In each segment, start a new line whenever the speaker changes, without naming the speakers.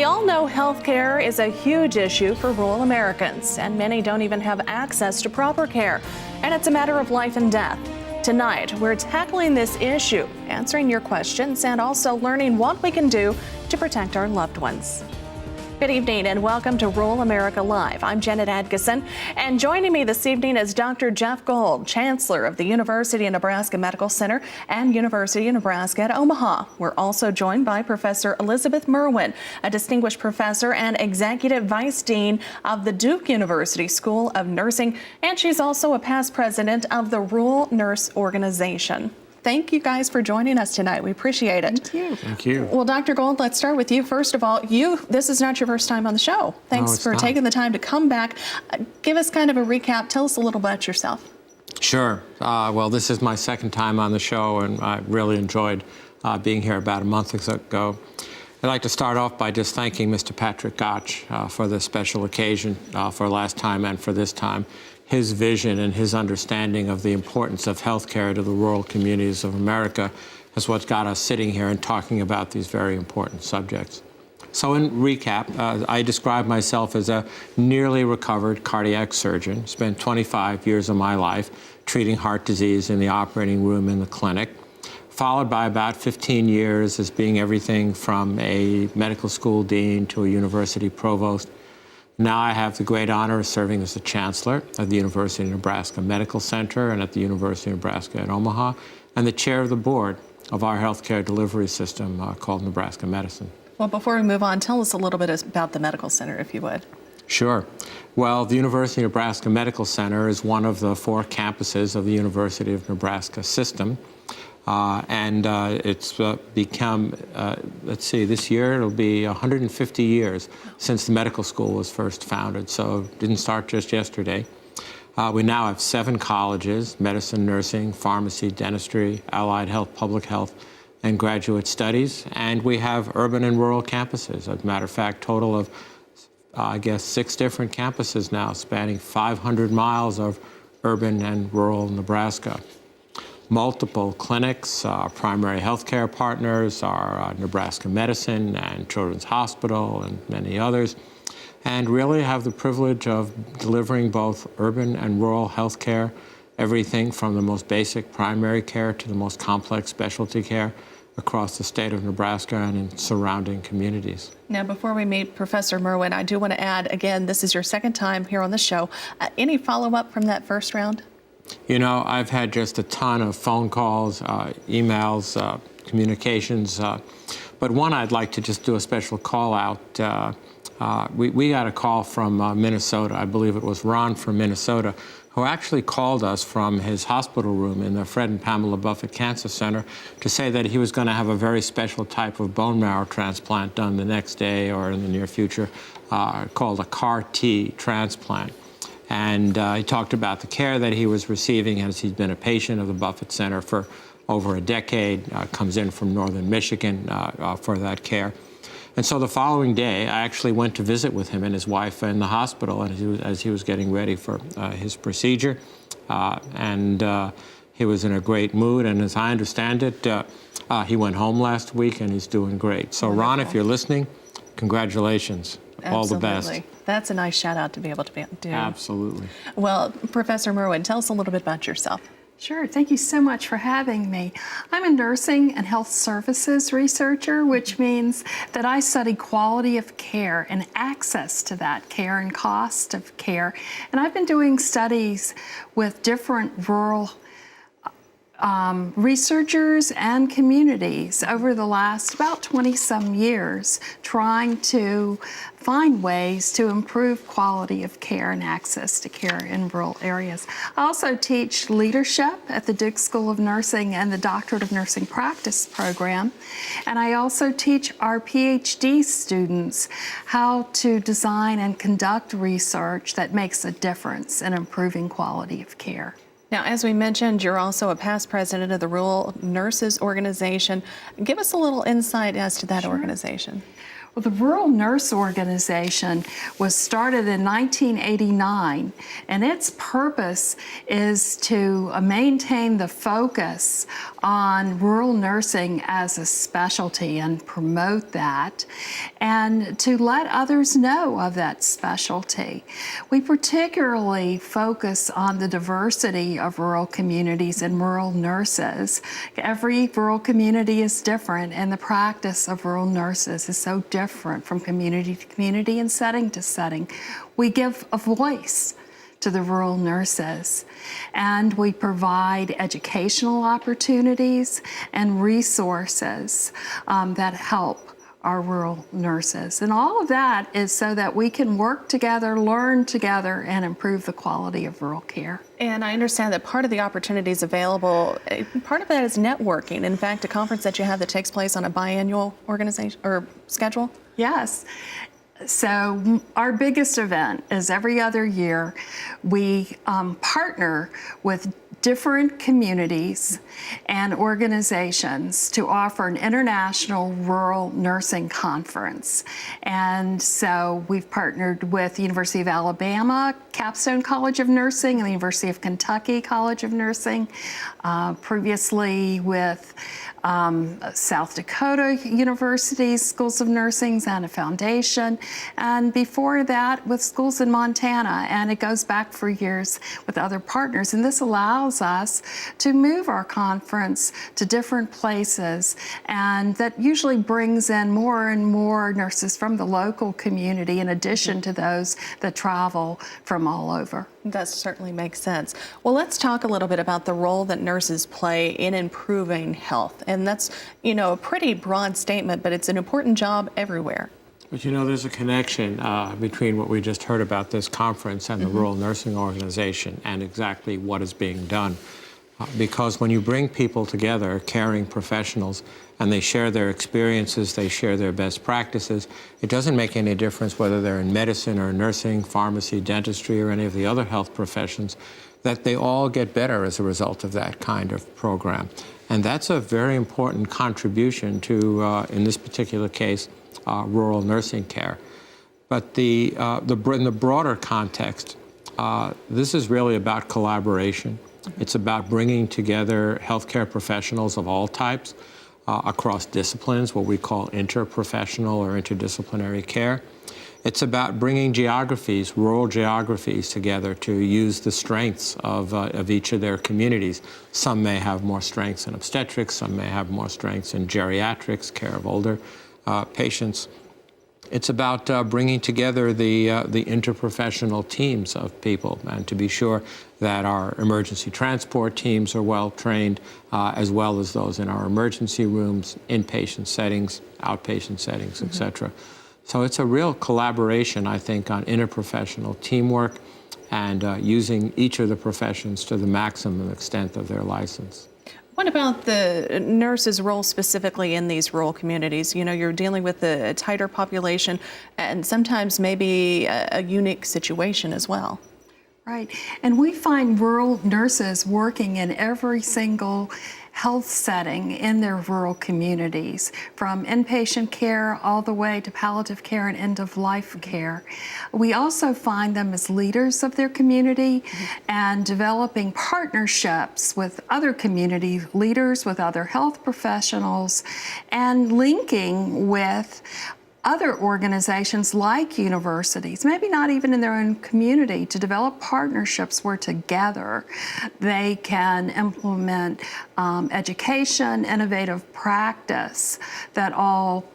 all know healthcare is a huge issue for rural Americans, and many don't even have access to proper care. And it's a matter of life and death. Tonight, we're tackling this issue, answering your questions, and also learning what we can do to protect our loved ones. Good evening and welcome to Rural America Live. I'm Janet Adkisson, and joining me this evening is Dr. Jeff Gold, Chancellor of the University of Nebraska Medical Center and University of Nebraska at Omaha. We're also joined by Professor Elizabeth Merwin, a distinguished professor and Executive Vice Dean of the Duke University School of Nursing, and she's also a past president of the Rural Nurse Organization. Thank you guys for joining us tonight. We appreciate it.
Thank you.
Thank you.
Well, Dr. Gold, let's start with you. First of all, this is not your first time on the show. Thanks for taking the time to come back. Give us kind of a recap. Tell us a little about yourself.
Sure. Well, this is my second time on the show, and I really enjoyed being here about a month ago. I'd like to start off by just thanking Mr. Patrick Gotch for this special occasion for last time and for this time. His vision and his understanding of the importance of healthcare to the rural communities of America is what's got us sitting here and talking about these very important subjects. So in recap, I describe myself as a nearly recovered cardiac surgeon, spent 25 years of my life treating heart disease in the operating room in the clinic, followed by about 15 years as being everything from a medical school dean to a university provost. Now I have the great honor of serving as the Chancellor of the University of Nebraska Medical Center and at the University of Nebraska at Omaha, and the chair of the board of our healthcare delivery system called Nebraska Medicine.
Well, before we move on, tell us a little bit about the Medical Center, if you would.
Sure. Well, the University of Nebraska Medical Center is one of the 4 campuses of the University of Nebraska system. It's become, let's see, this year it'll be 150 years since the medical school was first founded, so it didn't start just yesterday. We now have 7 colleges: medicine, nursing, pharmacy, dentistry, allied health, public health, and graduate studies. And we have urban and rural campuses. As a matter of fact, total of, I guess, 6 different campuses now, spanning 500 miles of urban and rural Nebraska. Multiple clinics, primary health care partners, our Nebraska Medicine and Children's Hospital and many others, and really have the privilege of delivering both urban and rural health care, everything from the most basic primary care to the most complex specialty care across the state of Nebraska and in surrounding communities.
Now, before we meet Professor Merwin, I do want to add, again, this is your second time here on the show. Any follow-up from that first round?
You know, I've had just a ton of phone calls, emails, communications, but one I'd like to just do a special call out. We got a call from Minnesota. I believe it was Ron from Minnesota, who actually called us from his hospital room in the Fred and Pamela Buffett Cancer Center to say that he was going to have a very special type of bone marrow transplant done the next day or in the near future, called a CAR-T transplant. And he talked about the care that he was receiving as he'd been a patient of the Buffett Center for over a decade, comes in from northern Michigan for that care. And so the following day, I actually went to visit with him and his wife in the hospital as he was getting ready for his procedure. He was in a great mood, and as I understand it, he went home last week and he's doing great. So
wonderful.
Ron, if you're listening, congratulations.
Absolutely.
All the best.
That's a nice shout out to be able to do.
Absolutely.
Well, Professor Merwin, tell us a little bit about yourself.
Sure. Thank you so much for having me. I'm a nursing and health services researcher, which means that I study quality of care and access to that care and cost of care. And I've been doing studies with different rural researchers and communities over the last about 20-some years, trying to find ways to improve quality of care and access to care in rural areas. I also teach leadership at the Duke School of Nursing and the Doctorate of Nursing Practice program. And I also teach our Ph.D. students how to design and conduct research that makes a difference in improving quality of care.
Now, as we mentioned, you're also a past president of the Rural Nurses Organization. Give us a little insight as to that organization.
Well, the Rural Nurse Organization was started in 1989, and its purpose is to maintain the focus on rural nursing as a specialty and promote that, and to let others know of that specialty. We particularly focus on the diversity of rural communities and rural nurses. Every rural community is different, and the practice of rural nurses is so different from community to community and setting to setting. We give a voice to the rural nurses, and we provide educational opportunities and resources that help our rural nurses. And all of that is so that we can work together, learn together, and improve the quality of rural care.
And I understand that part of the opportunities available, part of that is networking. In fact, a conference that you have that takes place on a biannual organization or schedule?
Yes. So our biggest event is every other year. We partner with different communities and organizations to offer an international rural nursing conference. And so we've partnered with the University of Alabama, Capstone College of Nursing, and the University of Kentucky College of Nursing, previously with South Dakota University's Schools of Nursing and a foundation, and before that with schools in Montana, and it goes back for years with other partners. And this allows us to move our conference to different places, and that usually brings in more and more nurses from the local community in addition to those that travel from all over.
That certainly makes sense. Well, let's talk a little bit about the role that nurses play in improving health. And that's, a pretty broad statement, but it's an important job everywhere.
But there's a connection between what we just heard about this conference and the Rural Nursing Organization and exactly what is being done. Because when you bring people together, caring professionals, and they share their experiences, they share their best practices, it doesn't make any difference whether they're in medicine or nursing, pharmacy, dentistry, or any of the other health professions, that they all get better as a result of that kind of program. And that's a very important contribution to, in this particular case, rural nursing care. But in the broader context, this is really about collaboration. It's about bringing together healthcare professionals of all types across disciplines, what we call interprofessional or interdisciplinary care. It's about bringing geographies, rural geographies, together to use the strengths of each of their communities. Some may have more strengths in obstetrics, some may have more strengths in geriatrics, care of older patients. It's about bringing together the interprofessional teams of people, and to be sure that our emergency transport teams are well trained, as well as those in our emergency rooms, inpatient settings, outpatient settings, et cetera. So it's a real collaboration, I think, on interprofessional teamwork and using each of the professions to the maximum extent of their license.
What about the nurses' role specifically in these rural communities? You're dealing with a tighter population and sometimes maybe a unique situation as well.
Right, and we find rural nurses working in every single health setting in their rural communities, from inpatient care all the way to palliative care and end-of-life care. We also find them as leaders of their community and developing partnerships with other community leaders, with other health professionals, and linking with other organizations like universities, maybe not even in their own community, to develop partnerships where together they can implement education, innovative practice that all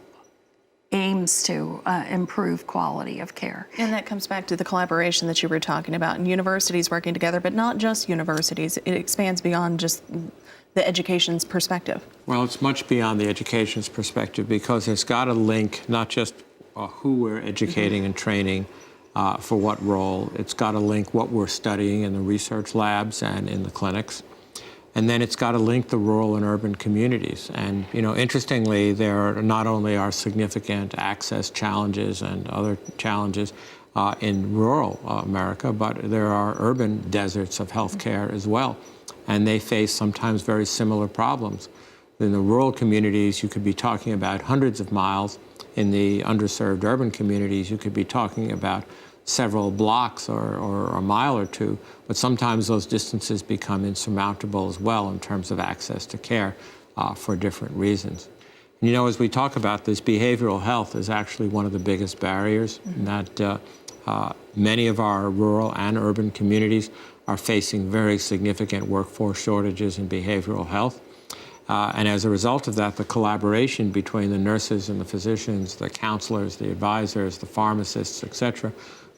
aims to improve quality of care.
And that comes back to the collaboration that you were talking about, and universities working together, but not just universities. It expands beyond just the education's perspective.
Well, it's much beyond the education's perspective, because it's got to link not just who we're educating and training for what role. It's got to link what we're studying in the research labs and in the clinics. And then it's got to link the rural and urban communities. And, interestingly, there not only are significant access challenges and other challenges in rural America, but there are urban deserts of healthcare as well. And they face sometimes very similar problems. In the rural communities, you could be talking about hundreds of miles. in the underserved urban communities, you could be talking about several blocks or a mile or two, but sometimes those distances become insurmountable as well in terms of access to care for different reasons. And, you know, as we talk about this, behavioral health is actually one of the biggest barriers, in that many of our rural and urban communities are facing very significant workforce shortages in behavioral health. And as a result of that, the collaboration between the nurses and the physicians, the counselors, the advisors, the pharmacists, et cetera,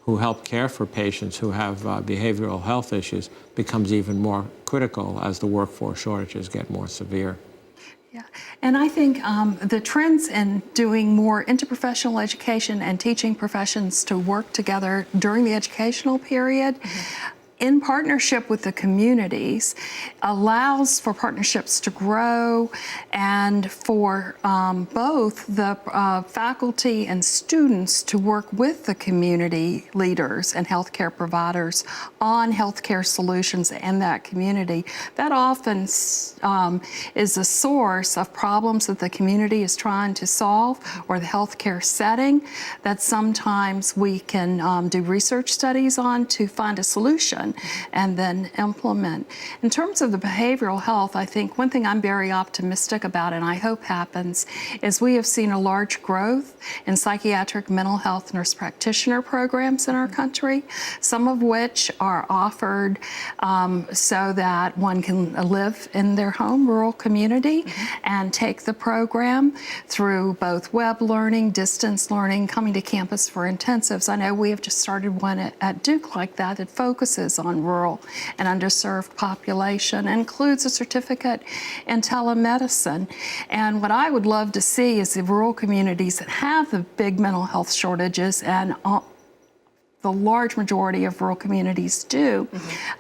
who help care for patients who have behavioral health issues becomes even more critical as the workforce shortages get more severe.
Yeah, and I think the trends in doing more interprofessional education and teaching professions to work together during the educational period, in partnership with the communities, allows for partnerships to grow and for both the faculty and students to work with the community leaders and healthcare providers on healthcare solutions in that community. That often is a source of problems that the community is trying to solve, or the healthcare setting, that sometimes we can do research studies on to find a solution and then implement. In terms of the behavioral health, I think one thing I'm very optimistic about, and I hope happens, is we have seen a large growth in psychiatric mental health nurse practitioner programs in our country, some of which are offered so that one can live in their home, rural community, and take the program through both web learning, distance learning, coming to campus for intensives. I know we have just started one at Duke like that that focuses on rural and underserved population, and includes a certificate in telemedicine. And what I would love to see is the rural communities that have the big mental health shortages, and the large majority of rural communities do,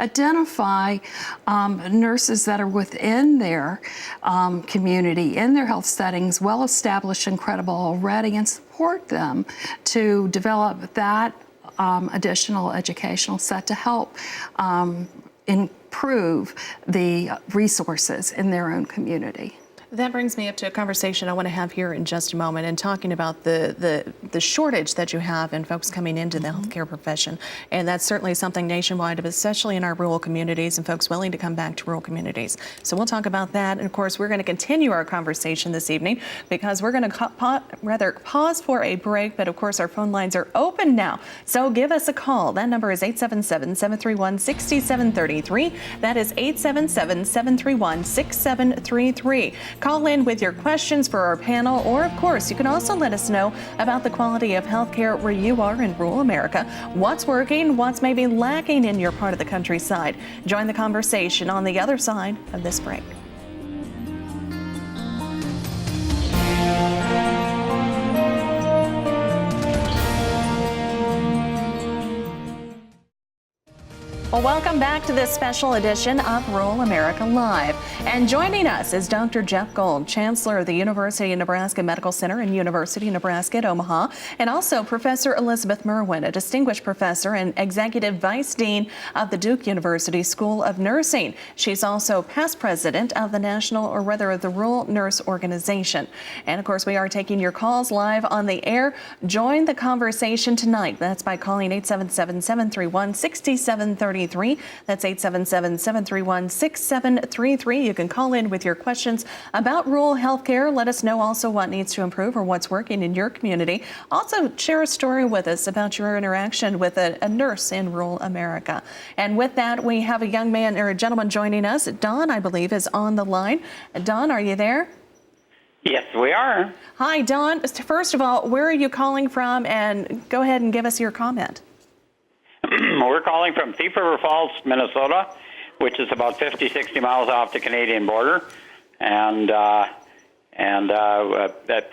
identify nurses that are within their community, in their health settings, well established and credible already, and support them to develop that additional educational set to help improve the resources in their own community.
That brings me up to a conversation I want to have here in just a moment, and talking about the shortage that you have in folks coming into the healthcare profession. And that's certainly something nationwide, but especially in our rural communities and folks willing to come back to rural communities. So we'll talk about that. And of course, we're going to continue our conversation this evening, because we're going to pause for a break. But of course, our phone lines are open now. So give us a call. That number is 877-731-6733. That is 877-731-6733. Call in with your questions for our panel, or of course, you can also let us know about the quality of healthcare where you are in rural America. What's working, what's maybe lacking in your part of the countryside. Join the conversation on the other side of this break. Well, welcome back to this special edition of Rural America Live. And joining us is Dr. Jeff Gold, Chancellor of the University of Nebraska Medical Center and University of Nebraska at Omaha, and also Professor Elizabeth Merwin, a distinguished professor and Executive Vice Dean of the Duke University School of Nursing. She's also past president of the National, or rather the Rural Nurse Organization. And of course, we are taking your calls live on the air. Join the conversation tonight. That's by calling 877-731-6733. That's 877-731-6733. You can call in with your questions about rural health care. Let us know also what needs to improve or what's working in your community. Also, share a story with us about your interaction with a nurse in rural America. And with that, we have a young man, or a gentleman, joining us. Don, I believe, is on the line. Don, are you there?
Yes, we are.
Hi, Don. First of all, where are you calling from? And go ahead and give us your comment.
We're calling from Thief River Falls, Minnesota, which is about 50, 60 miles off the Canadian border. And that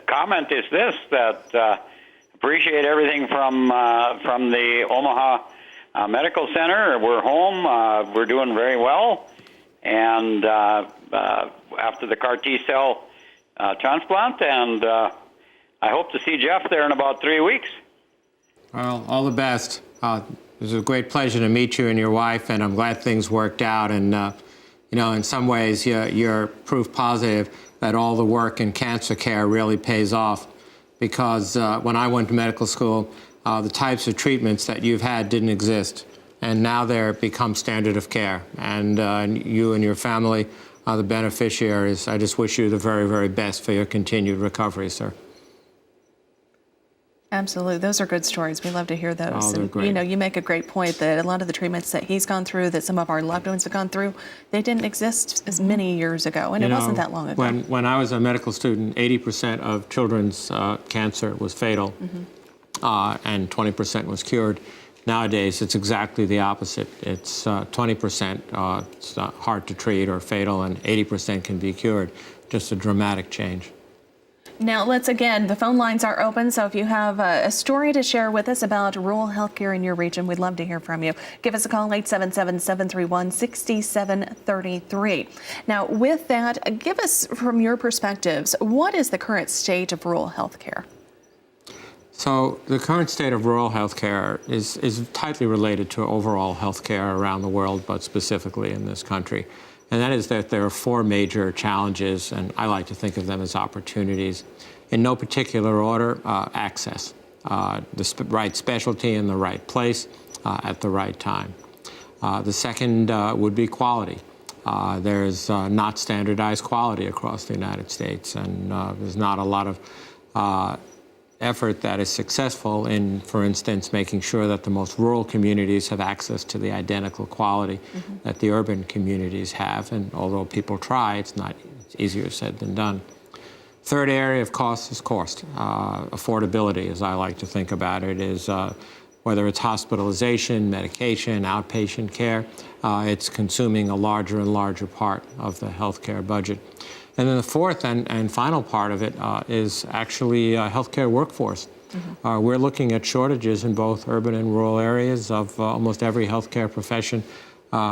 comment is this, that appreciate everything from the Omaha Medical Center. We're home. We're doing very well. And after the CAR T-cell transplant, and I hope to see Jeff there in about 3 weeks.
Well, all the best. It was a great pleasure to meet you and your wife, and I'm glad things worked out. And, you know, in some ways, you're proof positive that all the work in cancer care really pays off, because when I went to medical school, the types of treatments that you've had didn't exist. And now they're become standard of care. And you and your family are the beneficiaries. I just wish you the very, very best for your continued recovery, sir.
Absolutely. Those are good stories. We love to hear those.
Oh, they're great.
You know, you make a great point that a lot of the treatments that he's gone through, that some of our loved ones have gone through, they didn't exist as many years ago, and it wasn't that long ago.
When I was a medical student, 80% of children's cancer was fatal, and 20% was cured. Nowadays, it's exactly the opposite. It's 20% it's hard to treat or fatal, and 80% can be cured. Just a dramatic change.
Now, the phone lines are open, so if you have a story to share with us about rural healthcare in your region, we'd love to hear from you. Give us a call, 877-731-6733. Now, with that, give us, from your perspectives, what is the current state of rural healthcare?
So the current state of rural healthcare is tightly related to overall healthcare around the world, but specifically in this country. And that is that there are four major challenges, and I like to think of them as opportunities. In no particular order, access, the right specialty in the right place at the right time. The second would be quality. There's not standardized quality across the United States, and there's not a lot of effort that is successful in, for instance, making sure that the most rural communities have access to the identical quality that the urban communities have. And although people try, it's easier said than done. Third area of cost is cost. Affordability, as I like to think about it, is whether it's hospitalization, medication, outpatient care, it's consuming a larger and larger part of the healthcare budget. And then the fourth and final part of it is actually healthcare workforce. We're looking at shortages in both urban and rural areas of almost every healthcare profession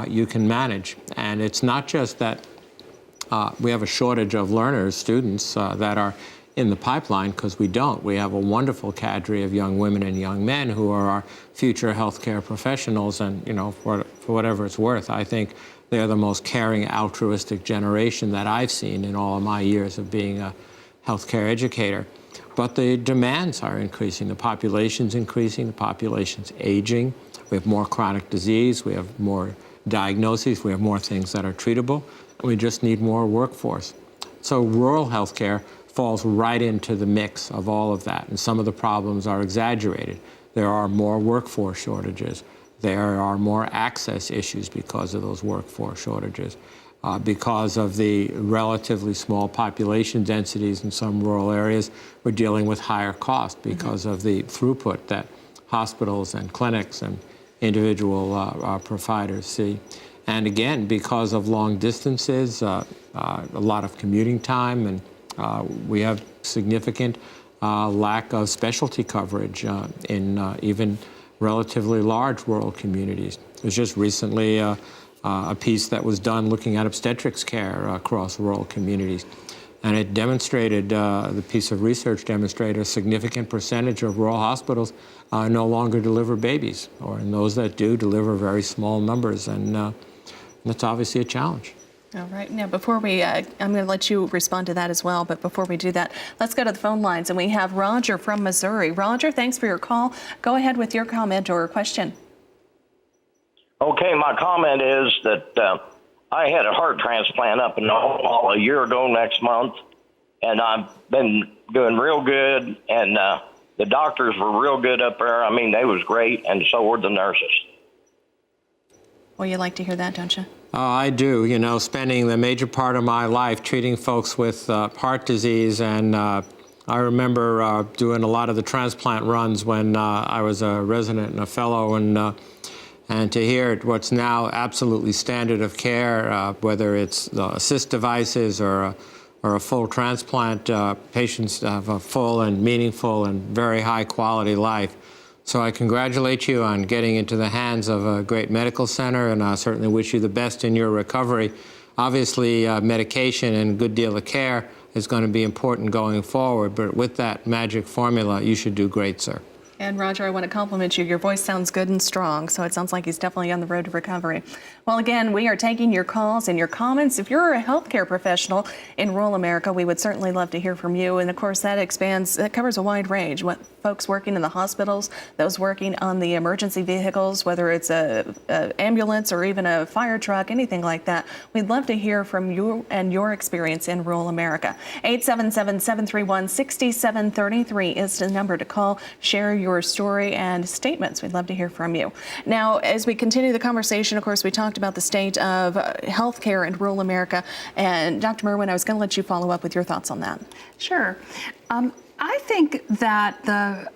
you can manage. And it's not just that we have a shortage of learners, students that are in the pipeline, because we don't. We have a wonderful cadre of young women and young men who are our future healthcare professionals. And, you know, for whatever it's worth, I think they're the most caring, altruistic generation that I've seen in all of my years of being a healthcare educator. But the demands are increasing. The population's increasing. The population's aging. We have more chronic disease. We have more diagnoses. We have more things that are treatable. We just need more workforce. So rural healthcare falls right into the mix of all of that. And some of the problems are exaggerated. There are more workforce shortages. There are more access issues because of those workforce shortages. Because of the relatively small population densities in some rural areas, we're dealing with higher cost because of the throughput that hospitals and clinics and individual providers see. And again, because of long distances, a lot of commuting time, and we have significant lack of specialty coverage in even relatively large rural communities. There was just recently a piece that was done looking at obstetrics care across rural communities. And it demonstrated, the piece of research demonstrated a significant percentage of rural hospitals no longer deliver babies, or in those that do, deliver very small numbers. And that's obviously a challenge.
All right. Now, before we, I'm going to let you respond to that as well, but before we do that, let's go to the phone lines. And we have Roger from Missouri. Roger, thanks for your call. Go ahead with your comment or question.
Okay, my comment is that I had a heart transplant up in Omaha a year ago next month, and I've been doing real good, and the doctors were real good up there. I mean, they was great, and so were the nurses.
Well, you like to hear that, don't you?
Oh, I do. You know, spending the major part of my life treating folks with heart disease, and I remember doing a lot of the transplant runs when I was a resident and a fellow, and to hear what's now absolutely standard of care, whether it's the assist devices or a full transplant, patients have a full and meaningful and very high quality life. So I congratulate you on getting into the hands of a great medical center, and I certainly wish you the best in your recovery. Obviously, medication and a good deal of care is going to be important going forward, but with that magic formula, you should do great, sir.
And Roger, I want to compliment you. Your voice sounds good and strong, so it sounds like he's definitely on the road to recovery. Well, again, we are taking your calls and your comments. If you're a healthcare professional in rural America, we would certainly love to hear from you. And of course, that covers a wide range. What folks working in the hospitals, those working on the emergency vehicles, whether it's a ambulance or even a fire truck, anything like that. We'd love to hear from you and your experience in rural America. 877-731-6733 is the number to call. Share your story and statements. We'd love to hear from you. Now, as we continue the conversation, of course, we talked about the state of healthcare in rural America. And Dr. Merwin, I was going to let you follow up with your thoughts on that.
Sure. I think that the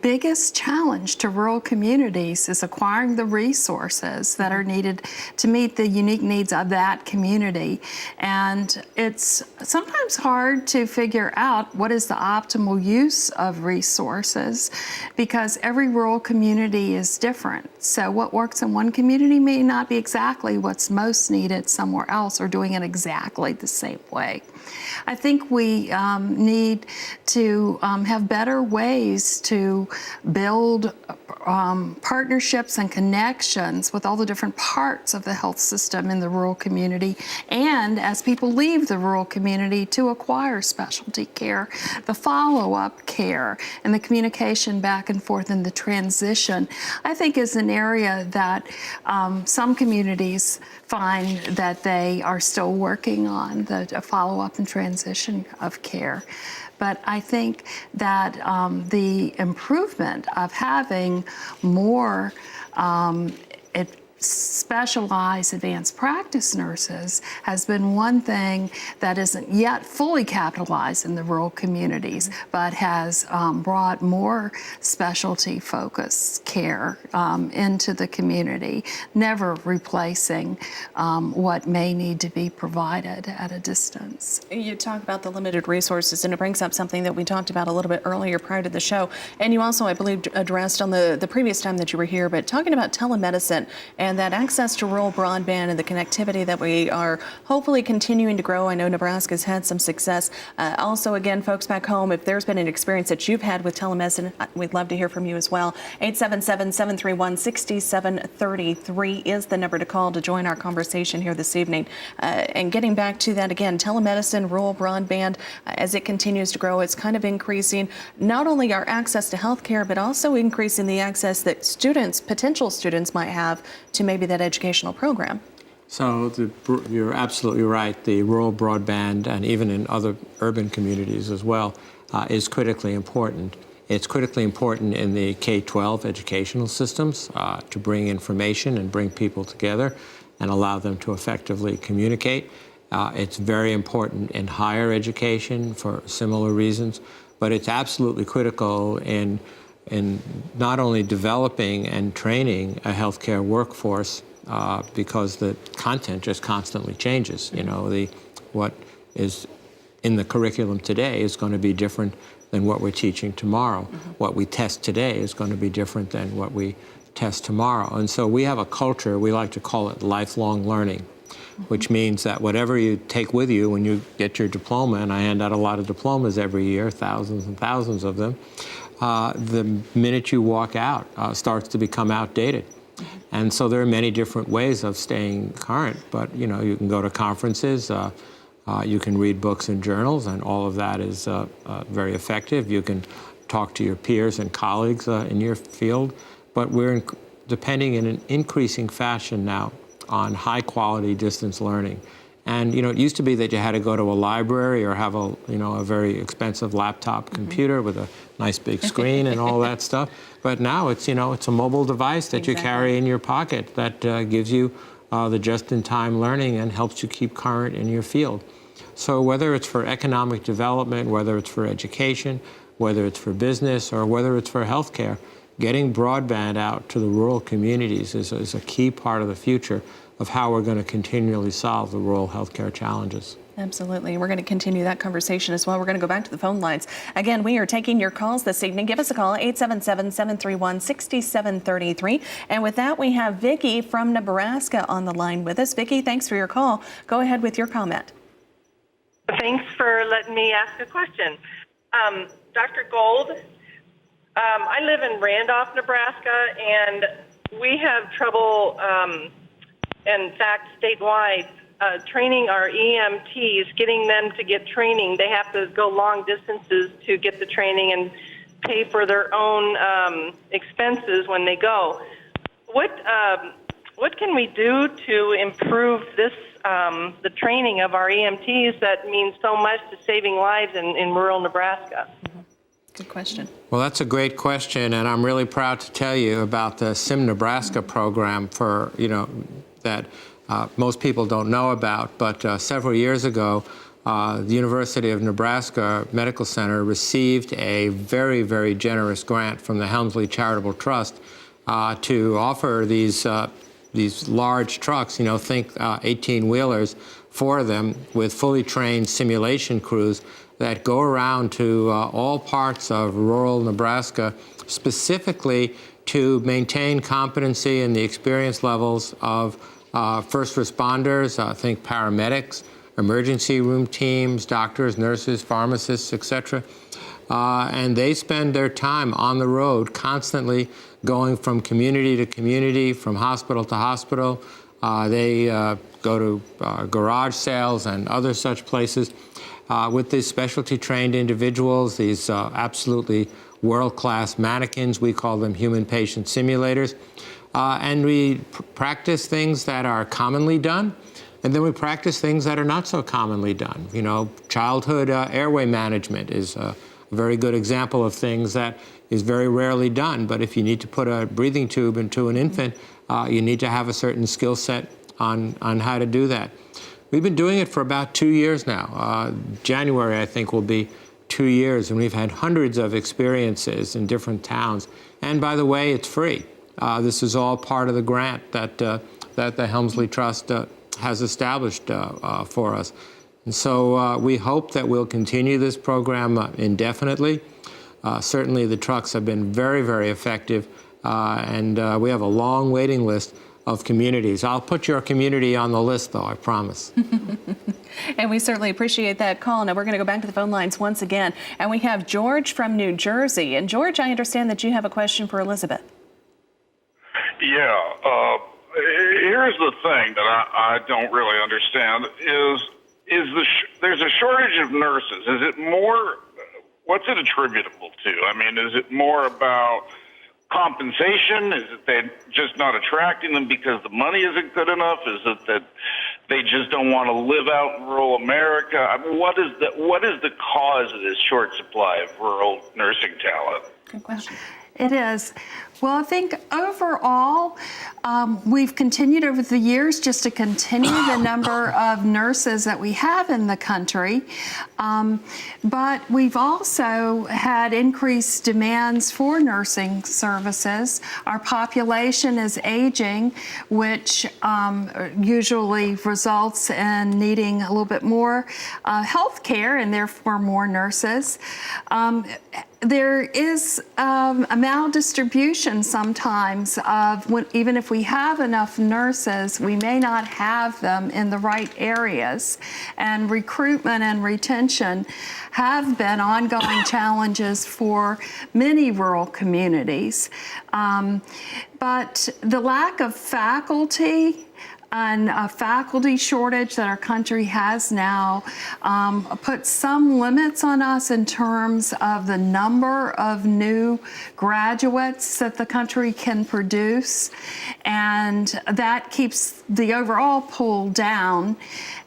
biggest challenge to rural communities is acquiring the resources that are needed to meet the unique needs of that community. And it's sometimes hard to figure out what is the optimal use of resources because every rural community is different. So what works in one community may not be exactly what's most needed somewhere else or doing it exactly the same way. I think we need to have better ways to build partnerships and connections with all the different parts of the health system in the rural community, and as people leave the rural community to acquire specialty care, the follow-up care and the communication back and forth and the transition, I think is an area that some communities find that they are still working on, the follow-up and transition of care. But I think that the improvement of having more specialized advanced practice nurses has been one thing that isn't yet fully capitalized in the rural communities, but has brought more specialty focused care into the community, never replacing what may need to be provided at a distance.
You talk about the limited resources, and it brings up something that we talked about a little bit earlier prior to the show, and you also, I believe, addressed on the previous time that you were here, but talking about telemedicine and that access to rural broadband and the connectivity that we are hopefully continuing to grow. I know Nebraska's had some success. Also, again, folks back home, if there's been an experience that you've had with telemedicine, we'd love to hear from you as well. 877-731-6733 is the number to call to join our conversation here this evening. And getting back to that again, telemedicine, rural broadband, as it continues to grow, it's kind of increasing not only our access to health care, but also increasing the access that students, potential students, might have to maybe that educational program.
So you're absolutely right. The rural broadband, and even in other urban communities as well, is critically important. It's critically important in the K-12 educational systems to bring information and bring people together and allow them to effectively communicate. It's very important in higher education for similar reasons, but it's absolutely critical in not only developing and training a healthcare workforce because the content just constantly changes. You know, what is in the curriculum today is going to be different than what we're teaching tomorrow. What we test today is going to be different than what we test tomorrow. And so we have a culture, we like to call it lifelong learning, which means that whatever you take with you when you get your diploma, and I hand out a lot of diplomas every year, thousands and thousands of them, the minute you walk out starts to become outdated. And so there are many different ways of staying current, but you know, you can go to conferences, you can read books and journals, and all of that is very effective. You can talk to your peers and colleagues in your field, but we're depending in an increasing fashion now on high quality distance learning. And you know, it used to be that you had to go to a library or have a very expensive laptop computer with a nice big screen and all that stuff. But now it's a mobile device that you carry in your pocket that gives you the just-in-time learning and helps you keep current in your field. So whether it's for economic development, whether it's for education, whether it's for business, or whether it's for healthcare, getting broadband out to the rural communities is a key part of the future of how we're going to continually solve the rural healthcare challenges.
Absolutely. We're going to continue that conversation as well. We're going to go back to the phone lines. Again, we are taking your calls this evening. Give us a call, 877-731-6733. And with that, we have Vicki from Nebraska on the line with us. Vicki, thanks for your call. Go ahead with your comment.
Thanks for letting me ask a question. Dr. Gold, I live in Randolph, Nebraska, and we have trouble, in fact, statewide, training our EMTs, getting them to get training. They have to go long distances to get the training and pay for their own expenses when they go. What can we do to improve this, the training of our EMTs that means so much to saving lives in rural Nebraska?
Good question.
Well, that's a great question, and I'm really proud to tell you about the SIM Nebraska program that most people don't know about. But several years ago, the University of Nebraska Medical Center received a very, very generous grant from the Helmsley Charitable Trust to offer these large trucks, think 18-wheelers, for them with fully trained simulation crews that go around to all parts of rural Nebraska, specifically to maintain competency and the experience levels of first responders, think paramedics, emergency room teams, doctors, nurses, pharmacists, etc. And they spend their time on the road constantly going from community to community, from hospital to hospital. They go to garage sales and other such places with these specialty trained individuals, these absolutely world-class mannequins. We call them human patient simulators. And we practice things that are commonly done, and then we practice things that are not so commonly done. Childhood airway management is a very good example of things that is very rarely done. But if you need to put a breathing tube into an infant, you need to have a certain skill set on how to do that. We've been doing it for about 2 years now. January, I think, will be 2 years, and we've had hundreds of experiences in different towns. And by the way, it's free. This is all part of the grant that the Helmsley Trust has established for us. And so we hope that we'll continue this program indefinitely. Certainly the trucks have been very, very effective, and we have a long waiting list of communities. I'll put your community on the list, though, I promise.
And we certainly appreciate that call. Now we're going to go back to the phone lines once again. And we have George from New Jersey. And George, I understand that you have a question for Elizabeth.
Yeah. Here's the thing that I don't really understand there's a shortage of nurses. Is it more, what's it attributable to? I mean, is it more about compensation? Is it they're just not attracting them because the money isn't good enough? Is it that they just don't want to live out in rural America? I mean, what is the cause of this short supply of rural nursing talent?
Good question.
It is. Well, I think overall, we've continued over the years just to continue the number of nurses that we have in the country. But we've also had increased demands for nursing services. Our population is aging, which usually results in needing a little bit more health care and therefore more nurses. There is a maldistribution sometimes of even if we have enough nurses, we may not have them in the right areas. And recruitment and retention have been ongoing challenges for many rural communities. But the lack of faculty and a faculty shortage that our country has now puts some limits on us in terms of the number of new graduates that the country can produce, and that keeps the overall pool down.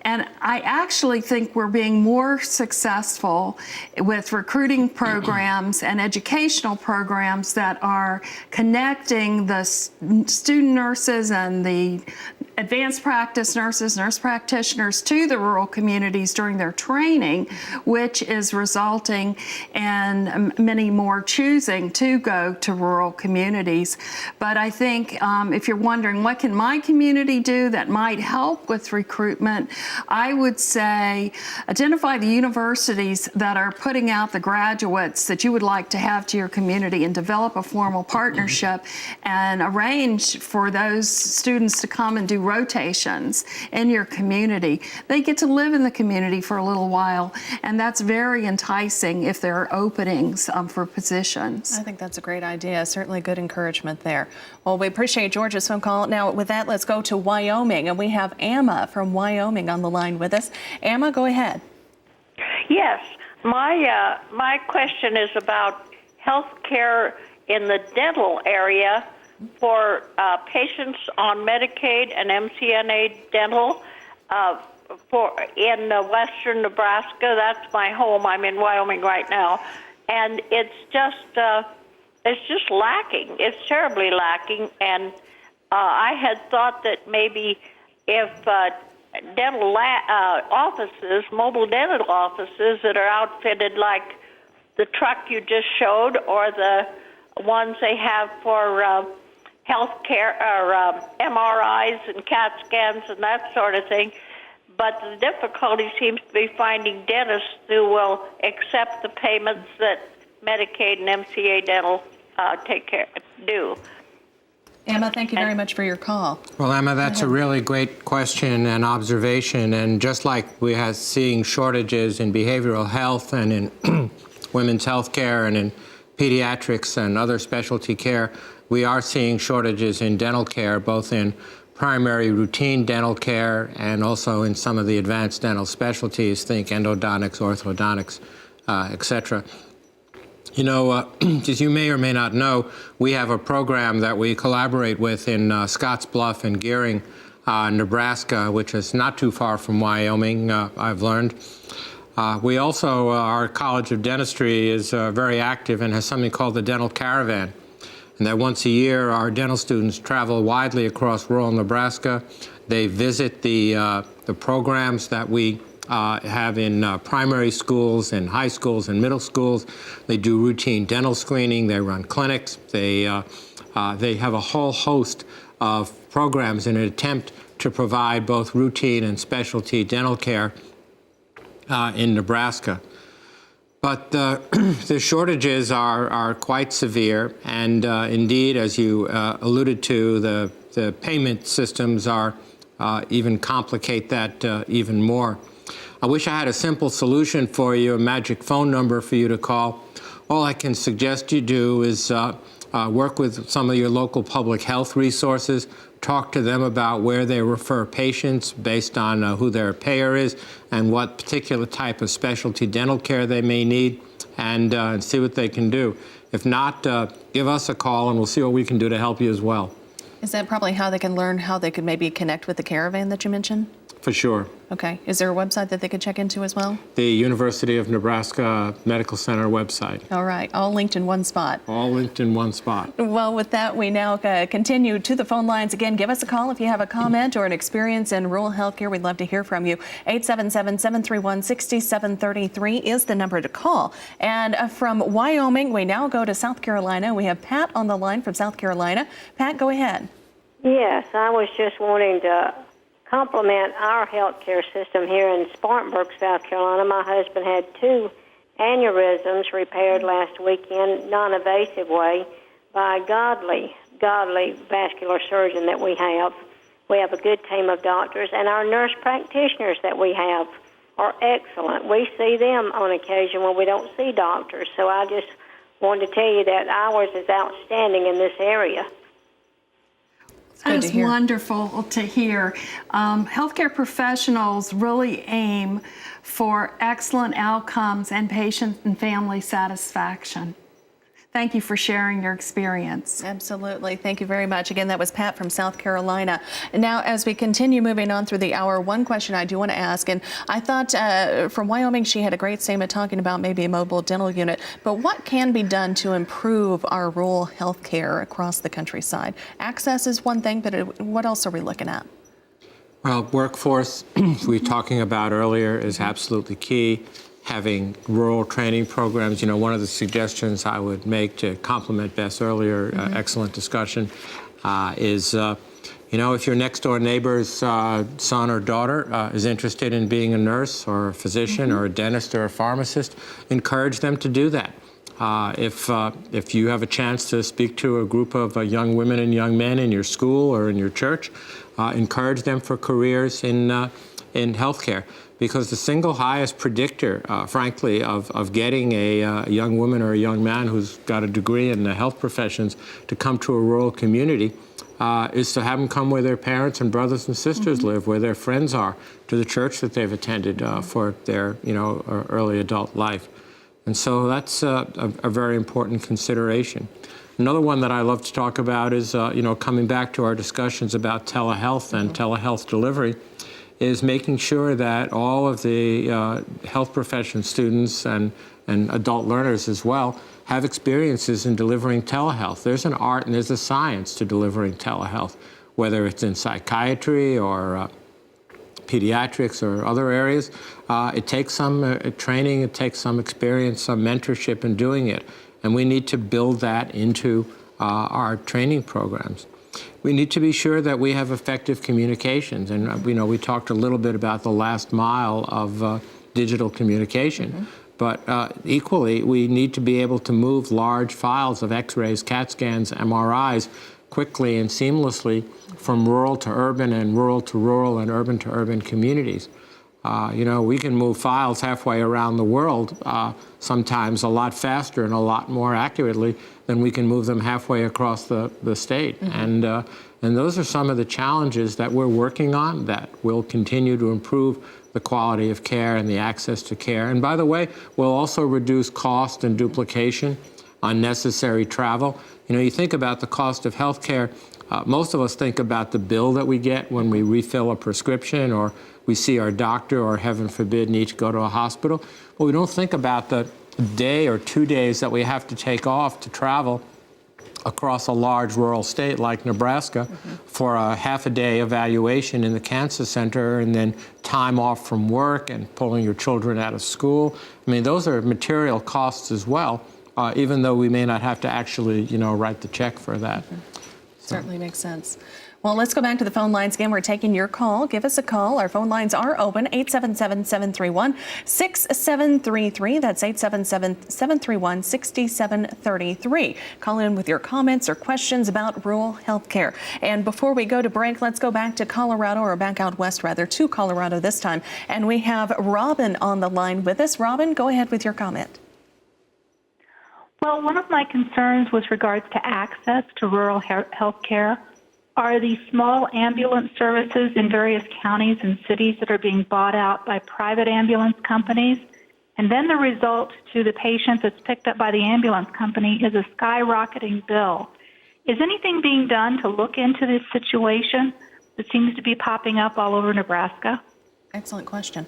And I actually think we're being more successful with recruiting programs and educational programs that are connecting the student nurses and the advanced practice nurses, nurse practitioners to the rural communities during their training, which is resulting in many more choosing to go to rural communities. But I think if you're wondering what can my community do that might help with recruitment, I would say identify the universities that are putting out the graduates that you would like to have to your community and develop a formal partnership and arrange for those students to come and do rotations in your community. They get to live in the community for a little while, and that's very enticing if there are openings for positions.
I think that's a great idea. Certainly good encouragement there. Well, we appreciate George's phone call. Now, with that, let's go to Wyoming, and we have Emma from Wyoming on the line with us. Emma, go ahead.
Yes, my question is about health care in the dental area for patients on Medicaid and MCNA dental in western Nebraska. That's my home. I'm in Wyoming right now, and it's just lacking. It's terribly lacking, and I had thought that maybe if dental offices, mobile dental offices that are outfitted like the truck you just showed, or the ones they have for health care or MRIs and CAT scans and that sort of thing. But the difficulty seems to be finding dentists who will accept the payments that Medicaid and MCA dental do.
Emma, thank you very much for your call.
Well, Emma, that's a really great question and observation. And just like we are seeing shortages in behavioral health and in women's health care and in pediatrics and other specialty care, we are seeing shortages in dental care, both in primary routine dental care and also in some of the advanced dental specialties, think endodontics, orthodontics, et cetera. You know, as you may or may not know, we have a program that we collaborate with in Scottsbluff and Gearing, Nebraska, which is not too far from Wyoming, I've learned. We also, our College of Dentistry is very active and has something called the Dental Caravan. And that once a year, our dental students travel widely across rural Nebraska. They visit the programs that we have in primary schools and high schools and middle schools. They do routine dental screening. They run clinics. They have a whole host of programs in an attempt to provide both routine and specialty dental care in Nebraska. But the shortages are quite severe, and indeed, as you alluded to, the payment systems are even complicate that even more. I wish I had a simple solution for you, a magic phone number for you to call. All I can suggest you do is work with some of your local public health resources, talk to them about where they refer patients based on who their payer is and what particular type of specialty dental care they may need, and see what they can do. If not, give us a call and we'll see what we can do to help you as well.
Is that probably how they can learn how they could maybe connect with the caravan that you mentioned?
For sure.
Okay. Is there a website that they could check into as well?
The University of Nebraska Medical Center website.
All right. All linked in one spot.
All linked in one spot.
Well, with that, we now continue to the phone lines. Again, give us a call if you have a comment or an experience in rural healthcare. We'd love to hear from you. 877-731-6733 is the number to call. And from Wyoming, we now go to South Carolina. We have Pat on the line from South Carolina. Pat, go ahead.
Yes, I was just wanting to compliment our healthcare system here in Spartanburg, South Carolina. My husband had 2 aneurysms repaired last weekend, non-invasive way, by a godly vascular surgeon that we have. We have a good team of doctors, and our nurse practitioners that we have are excellent. We see them on occasion when we don't see doctors. So I just wanted to tell you that ours is outstanding in this area.
That is wonderful to hear. Healthcare professionals really aim for excellent outcomes and patient and family satisfaction. Thank you for sharing your experience.
Absolutely. Thank you very much. Again, that was Pat from South Carolina. And now, as we continue moving on through the hour, one question I do want to ask, and I thought from Wyoming, she had a great statement talking about maybe a mobile dental unit, but what can be done to improve our rural health care across the countryside? Access is one thing, but what else are we looking at?
Well, workforce, we were talking about earlier, is absolutely key. Having rural training programs, you know, one of the suggestions I would make to complement Beth's earlier excellent discussion is, you know, if your next door neighbor's son or daughter is interested in being a nurse or a physician or a dentist or a pharmacist, encourage them to do that. If you have a chance to speak to a group of young women and young men in your school or in your church, encourage them for careers in healthcare, because the single highest predictor, frankly, of getting a young woman or a young man who's got a degree in the health professions to come to a rural community is to have them come where their parents and brothers and sisters live, where their friends are, to the church that they've attended for their, early adult life. And so that's a very important consideration. Another one that I love to talk about is, coming back to our discussions about telehealth and telehealth delivery, is making sure that all of the health profession students and adult learners as well have experiences in delivering telehealth. There's an art and there's a science to delivering telehealth, whether it's in psychiatry or pediatrics or other areas. It takes some training, it takes some experience, some mentorship in doing it. And we need to build that into our training programs. We need to be sure that we have effective communications. And we talked a little bit about the last mile of digital communication. But equally, we need to be able to move large files of X-rays, CAT scans, MRIs quickly and seamlessly from rural to urban and rural to rural and urban to urban communities. We can move files halfway around the world sometimes a lot faster and a lot more accurately than we can move them halfway across the state. And those are some of the challenges that we're working on that will continue to improve the quality of care and the access to care. And by the way, we'll also reduce cost and duplication, unnecessary travel. You think about the cost of health care. Most of us think about the bill that we get when we refill a prescription or we see our doctor or, heaven forbid, need to go to a hospital. But we don't think about the day or 2 days that we have to take off to travel across a large rural state like Nebraska for a half-a-day evaluation in the cancer center and then time off from work and pulling your children out of school. I mean, those are material costs as well, even though we may not have to actually, write the check for that.
Certainly makes sense. Well, let's go back to the phone lines again. We're taking your call. Give us a call. Our phone lines are open, 877-731-6733. That's 877-731-6733. Call in with your comments or questions about rural health care. And before we go to break, let's go back to Colorado, or back out west rather, to Colorado this time. And we have Robin on the line with us. Robin, go ahead with your comment.
Well, one of my concerns with regards to access to rural health care are the small ambulance services in various counties and cities that are being bought out by private ambulance companies. And then the result to the patient that's picked up by the ambulance company is a skyrocketing bill. Is anything being done to look into this situation that seems to be popping up all over Nebraska?
Excellent question.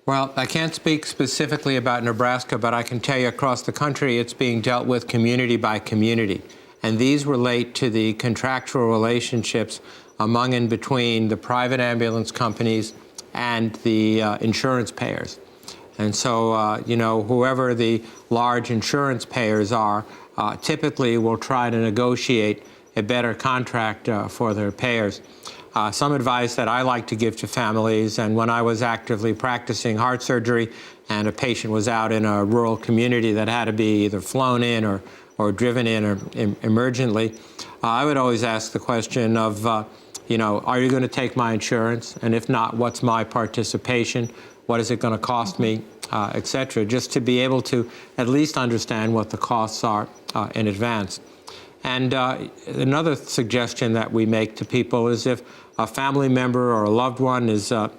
Well, I can't speak specifically about Nebraska, but I can tell you across the country it's being dealt with community by community. And these relate to the contractual relationships among and between the private ambulance companies and the insurance payers. And so, whoever the large insurance payers are, typically will try to negotiate a better contract for their payers. Some advice that I like to give to families, and when I was actively practicing heart surgery and a patient was out in a rural community that had to be either flown in or driven in or emergently, I would always ask the question of, are you going to take my insurance? And if not, what's my participation? What is it going to cost me, et cetera, just to be able to at least understand what the costs are in advance. And another suggestion that we make to people is if a family member or a loved one is a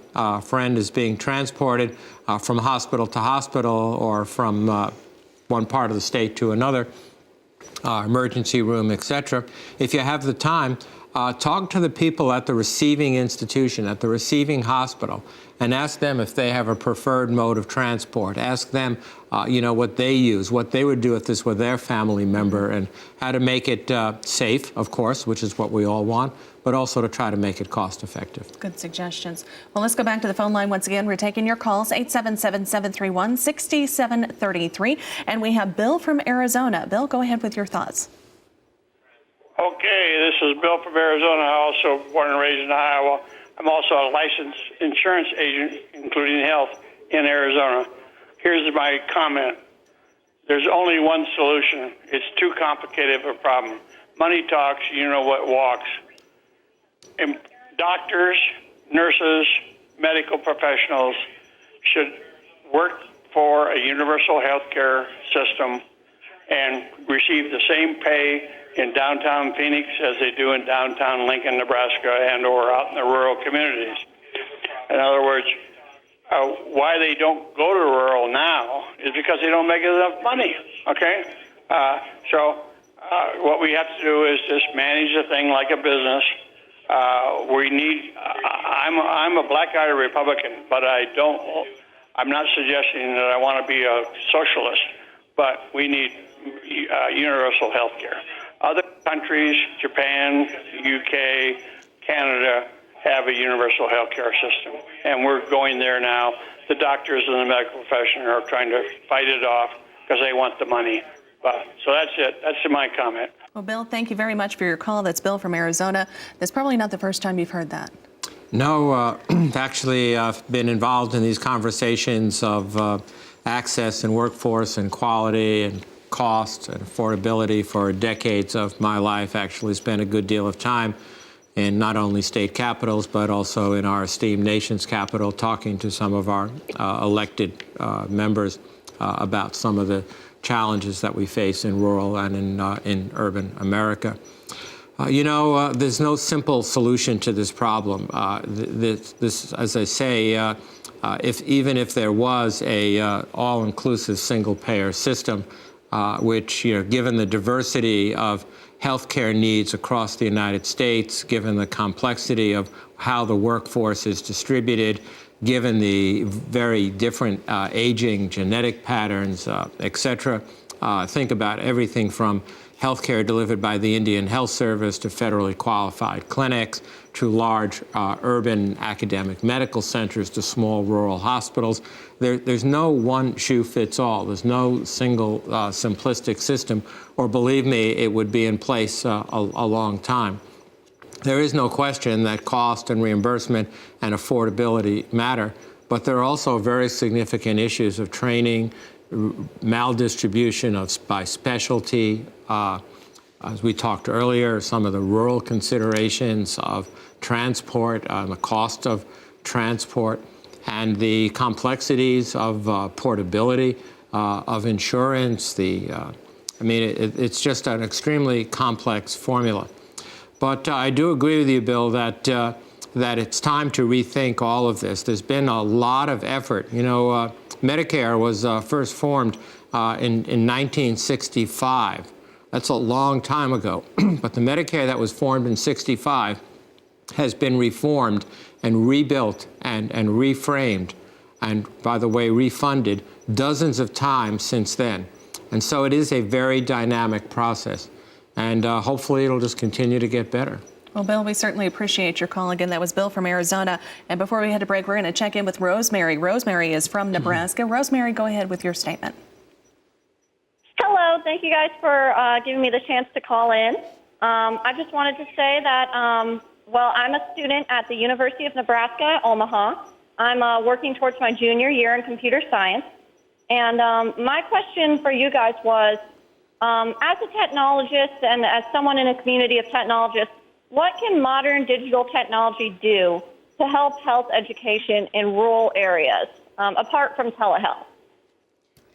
friend is being transported from hospital to hospital or from one part of the state to another, emergency room, et cetera, if you have the time, talk to the people at the receiving institution, at the receiving hospital, and ask them if they have a preferred mode of transport. Ask them, what they use, what they would do if this were their family member, and how to make it safe, of course, which is what we all want, but also to try to make it cost effective.
Good suggestions. Well, let's go back to the phone line once again. We're taking your calls, 877-731-6733. And we have Bill from Arizona. Bill, go ahead with your thoughts.
Okay, this is Bill from Arizona. I also born and raised in Iowa. I'm also a licensed insurance agent, including health, in Arizona. Here's my comment. there's only one solution. It's too complicated of a problem. Money talks, you know what walks. And doctors, nurses, medical professionals should work for a universal health care system and receive the same pay in downtown Phoenix as they do in downtown Lincoln, Nebraska, and or out in the rural communities. In other words, why they don't go to rural now is because they don't make enough money, okay? So what we have to do is just manage the thing like a business. I'm a black-eyed Republican, but I'm not suggesting that I want to be a socialist, but we need universal health care. Other countries, Japan, UK, Canada, have a universal health care system, and we're going there now. The doctors and the medical profession are trying to fight it off because they want the money. So that's it. That's my comment.
Well, Bill, thank you very much for your call. That's Bill from Arizona. That's probably not the first time you've heard that.
No, actually, I've been involved in these conversations of access and workforce and quality and cost and affordability for decades of my life. Actually spent a good deal of time in not only state capitals, but also in our esteemed nation's capital, talking to some of our elected members about some of the challenges that we face in rural and in urban America. There's no simple solution to this problem. This, as I say, even if there was a all-inclusive single-payer system, which, given the diversity of healthcare needs across the United States, given the complexity of how the workforce is distributed, given the very different aging, genetic patterns, et cetera. Think about everything from healthcare delivered by the Indian Health Service to federally qualified clinics, to large urban academic medical centers, to small rural hospitals. There's no one shoe fits all. There's no single simplistic system, or believe me, it would be in place a long time. There is no question that cost and reimbursement and affordability matter, but there are also very significant issues of training, maldistribution by specialty, as we talked earlier, some of the rural considerations of transport, the cost of transport, and the complexities of portability, of insurance. It's just an extremely complex formula. But I do agree with you, Bill, that it's time to rethink all of this. There's been a lot of effort. Medicare was first formed in 1965. That's a long time ago. But the Medicare that was formed in 65 has been reformed and rebuilt and reframed, and, by the way, refunded dozens of times since then. And so it is a very dynamic process. And hopefully it'll just continue to get better.
Well, Bill, we certainly appreciate your call. Again, that was Bill from Arizona. And before we head to break, we're going to check in with Rosemary. Rosemary is from Nebraska. Rosemary, go ahead with your statement.
Hello. Thank you guys for giving me the chance to call in. I just wanted to say that, I'm a student at the University of Nebraska, Omaha. I'm working towards my junior year in computer science. And my question for you guys was, as a technologist and as someone in a community of technologists, what can modern digital technology do to help health education in rural areas, apart from telehealth?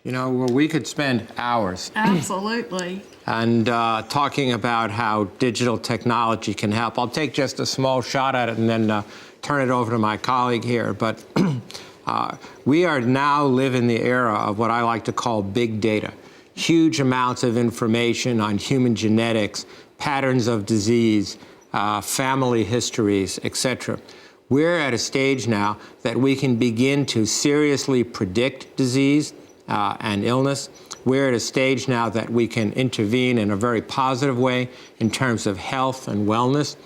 We could spend hours.
Absolutely.
And talking about how digital technology can help. I'll take just a small shot at it and then turn it over to my colleague here. But we are now living the era of what I like to call big data. Huge amounts of information on human genetics, patterns of disease, family histories, etc. We're at a stage now that we can begin to seriously predict disease and illness. We're at a stage now that we can intervene in a very positive way in terms of health and wellness,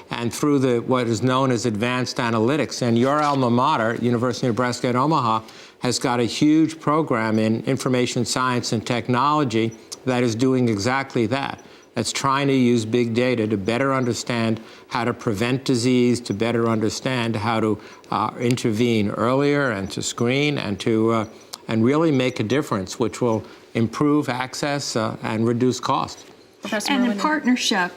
and through what is known as advanced analytics. And your alma mater, University of Nebraska at Omaha, has got a huge program in information science and technology that is doing exactly that. It's trying to use big data to better understand how to prevent disease, to better understand how to intervene earlier and to screen and to and really make a difference, which will improve access and reduce cost.
Professor
And
Merwin.
in partnership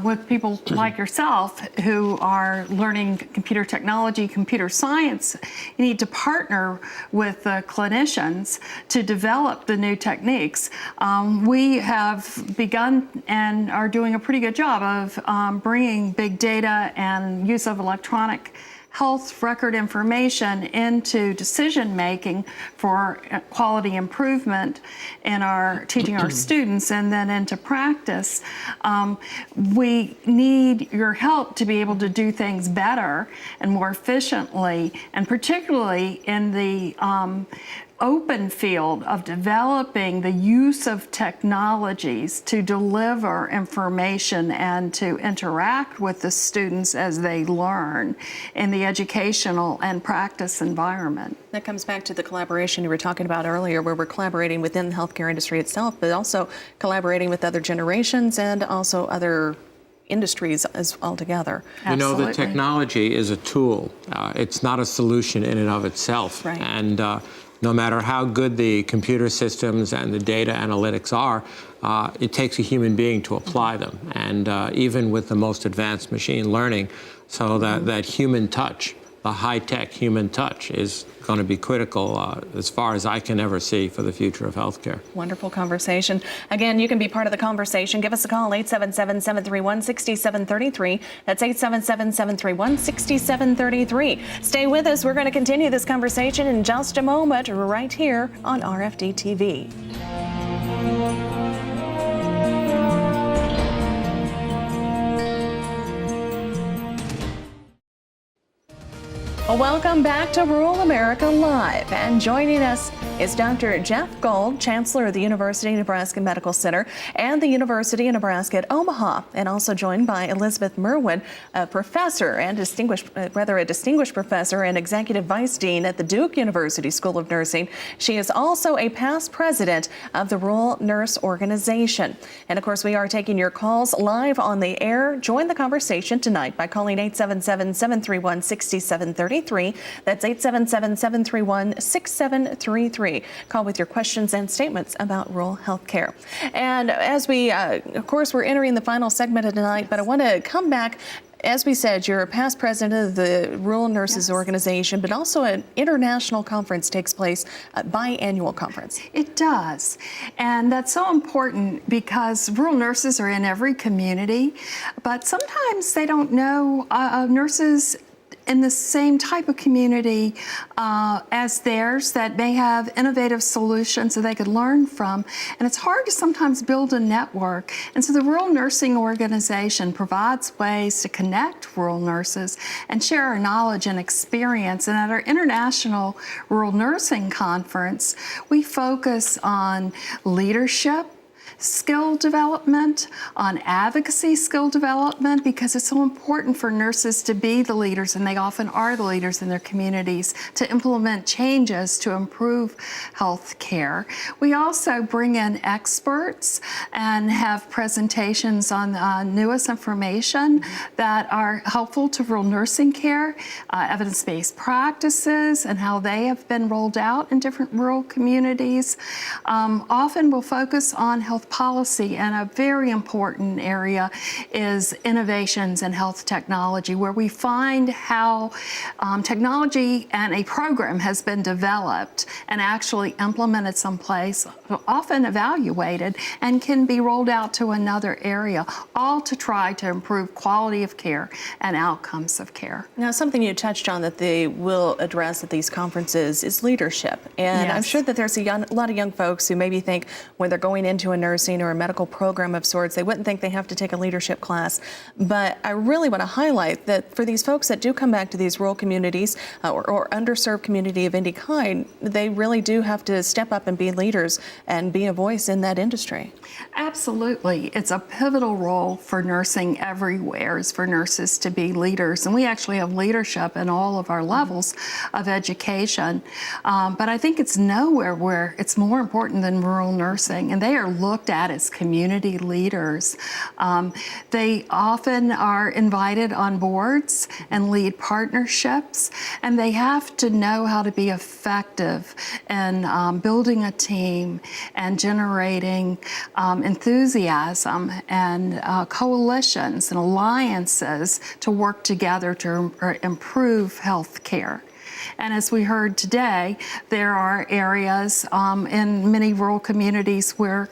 with people like yourself who are learning computer technology, computer science, you need to partner with the clinicians to develop the new techniques. We have begun and are doing a pretty good job of bringing big data and use of electronic health record information into decision making for quality improvement in our teaching our students and then into practice. We need your help to be able to do things better and more efficiently, and particularly in the open field of developing the use of technologies to deliver information and to interact with the students as they learn in the educational and practice environment.
That comes back to the collaboration you were talking about earlier, where we're collaborating within the healthcare industry itself, but also collaborating with other generations and also other industries as altogether.
You know, the technology is a tool. It's not a solution in and of itself.
Right.
And no matter how good the computer systems and the data analytics are, it takes a human being to apply them. And even with the most advanced machine learning, so that human touch, the high-tech human touch, is going to be critical as far as I can ever see for the future of healthcare.
Wonderful conversation. Again, you can be part of the conversation. Give us a call, 877-731-6733. That's 877-731-6733. Stay with us. We're going to continue this conversation in just a moment right here on RFD-TV. Well, welcome back to Rural America Live. And joining us is Dr. Jeff Gold, Chancellor of the University of Nebraska Medical Center and the University of Nebraska at Omaha, and also joined by Elizabeth Merwin, a professor and a distinguished professor and executive vice dean at the Duke University School of Nursing. She is also a past president of the Rural Nurse Organization. And of course, we are taking your calls live on the air. Join the conversation tonight by calling 877-731-6733. That's 877-731-6733. Call with your questions and statements about rural health care. And as we, of course, we're entering the final segment of tonight, but I want to come back. As we said, you're a past president of the Rural Nurses Organization, but also an international conference takes place, a biannual conference.
It does. And that's so important because rural nurses are in every community, but sometimes they don't know nurses in the same type of community as theirs that may have innovative solutions that they could learn from. And it's hard to sometimes build a network. And so the Rural Nursing Organization provides ways to connect rural nurses and share our knowledge and experience. And at our International Rural Nursing Conference, we focus on leadership, skill development, on advocacy skill development, because it's so important for nurses to be the leaders, and they often are the leaders in their communities, to implement changes to improve health care. We also bring in experts and have presentations on newest information that are helpful to rural nursing care, evidence-based practices, and how they have been rolled out in different rural communities. Often we'll focus on health policy, and a very important area is innovations in health technology, where we find how technology and a program has been developed and actually implemented someplace, often evaluated, and can be rolled out to another area, all to try to improve quality of care and outcomes of care.
Now, something you touched on that they will address at these conferences is leadership. And
Yes.
I'm sure that there's a lot of young folks who maybe think when they're going into a nursing or a medical program of sorts, they wouldn't think they have to take a leadership class. But I really want to highlight that for these folks that do come back to these rural communities or underserved community of any kind, they really do have to step up and be leaders and be a voice in that industry.
Absolutely. It's a pivotal role for nursing everywhere, is for nurses to be leaders. And we actually have leadership in all of our levels of education. But I think it's nowhere where it's more important than rural nursing. And they are looking looked at as community leaders. They often are invited on boards and lead partnerships, and they have to know how to be effective in building a team and generating enthusiasm and coalitions and alliances to work together to improve health care. And as we heard today, there are areas in many rural communities where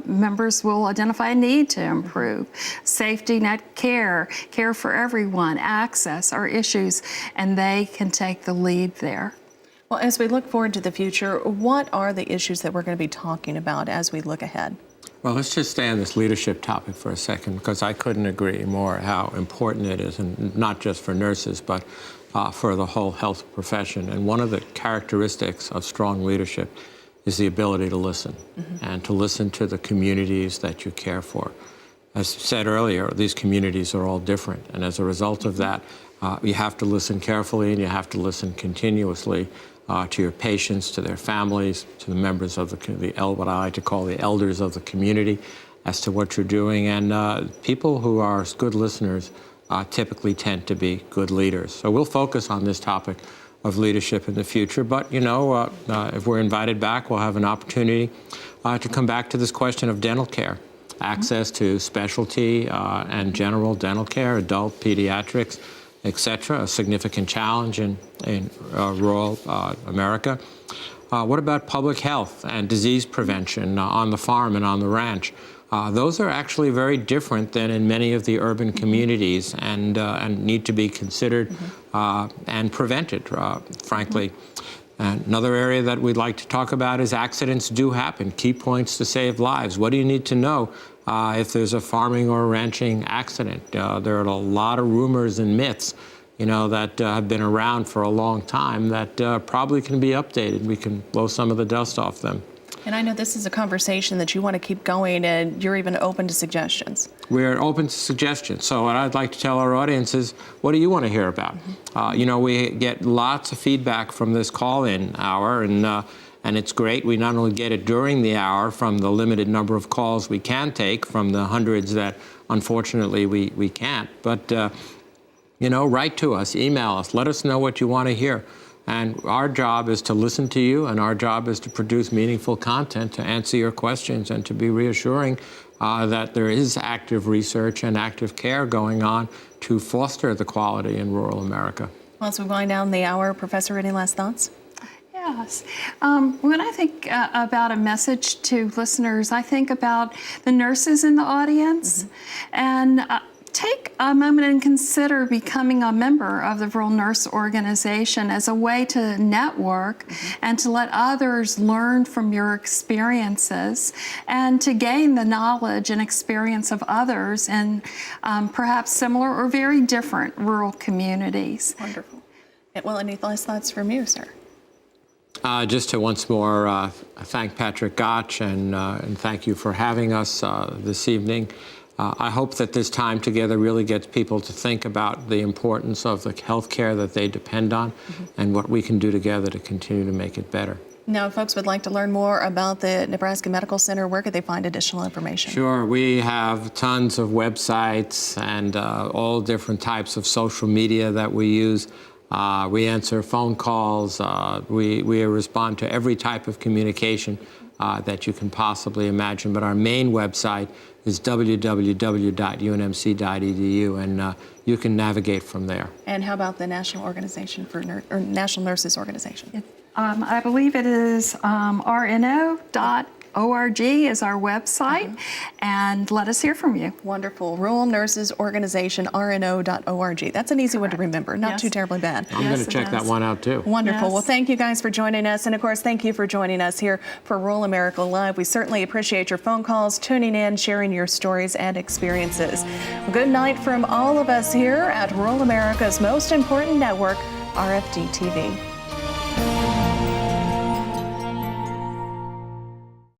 members will identify a need to improve. Safety net care, care for everyone, access are issues, and they can take the lead there.
Well, as we look forward to the future, what are the issues that we're going to be talking about as we look ahead?
Well, let's just stay on this leadership topic for a second, because I couldn't agree more how important it is, and not just for nurses, but for the whole health profession. And one of the characteristics of strong leadership is the ability to listen, and to listen to the communities that you care for. As said earlier, these communities are all different, and as a result of that, you have to listen carefully, and you have to listen continuously to your patients, to their families, to the members of what I like to call the elders of the community, as to what you're doing. And people who are good listeners typically tend to be good leaders. So we'll focus on this topic of leadership in the future. But, you know, if we're invited back, we'll have an opportunity to come back to this question of dental care, access to specialty and general dental care, adult pediatrics, et cetera, a significant challenge in rural America. What about public health and disease prevention on the farm and on the ranch? Those are actually very different than in many of the urban communities, and need to be considered and prevented, frankly. And another area that we'd like to talk about is accidents do happen, key points to save lives. What do you need to know if there's a farming or ranching accident? There are a lot of rumors and myths, you know, that have been around for a long time that probably can be updated. We can blow some of the dust off them.
And I know this is a conversation that you want to keep going, and you're even open to suggestions. We're open to suggestions. So what I'd like to tell our audience is, what do you want to hear about? You know, we get lots of feedback from this call-in hour, and it's great. We not only get it during the hour from the limited number of calls we can take from the hundreds that unfortunately we can't, but you know, write to us, email us, let us know what you want to hear. And our job is to listen to you, and our job is to produce meaningful content to answer your questions and to be reassuring that there is active research and active care going on to foster the quality in rural America. Well, as we wind down the hour, Professor, any last thoughts?
Yes. When I think about a message to listeners, I think about the nurses in the audience, and take a moment and consider becoming a member of the Rural Nurse Organization as a way to network and to let others learn from your experiences and to gain the knowledge and experience of others in perhaps similar or very different rural communities.
Wonderful. Well, any last thoughts from you, sir?
Just to once more thank Patrick Gotch and thank you for having us this evening. I hope that this time together really gets people to think about the importance of the health care that they depend on and what we can do together to continue to make it better.
Now, if folks would like to learn more about the Nebraska Medical Center, where could they find additional information? Sure. We have tons of websites and all different types of social media that we use. We answer phone calls. We respond to every type of communication that you can possibly imagine. But our main website is www.unmc.edu, and you can navigate from there. And how about the National Organization for National Nurses Organization?
I believe it is rno.org is our website, and let us hear from you.
Wonderful. Rural Nurses Organization, rno.org. That's an easy one to remember, not too terribly bad.
I'm going to check that one out too.
Wonderful. Well, thank you guys for joining us, and of course, thank you for joining us here for Rural America Live. We certainly appreciate your phone calls, tuning in, sharing your stories and experiences. Well, good night from all of us here at Rural America's most important network, RFD-TV.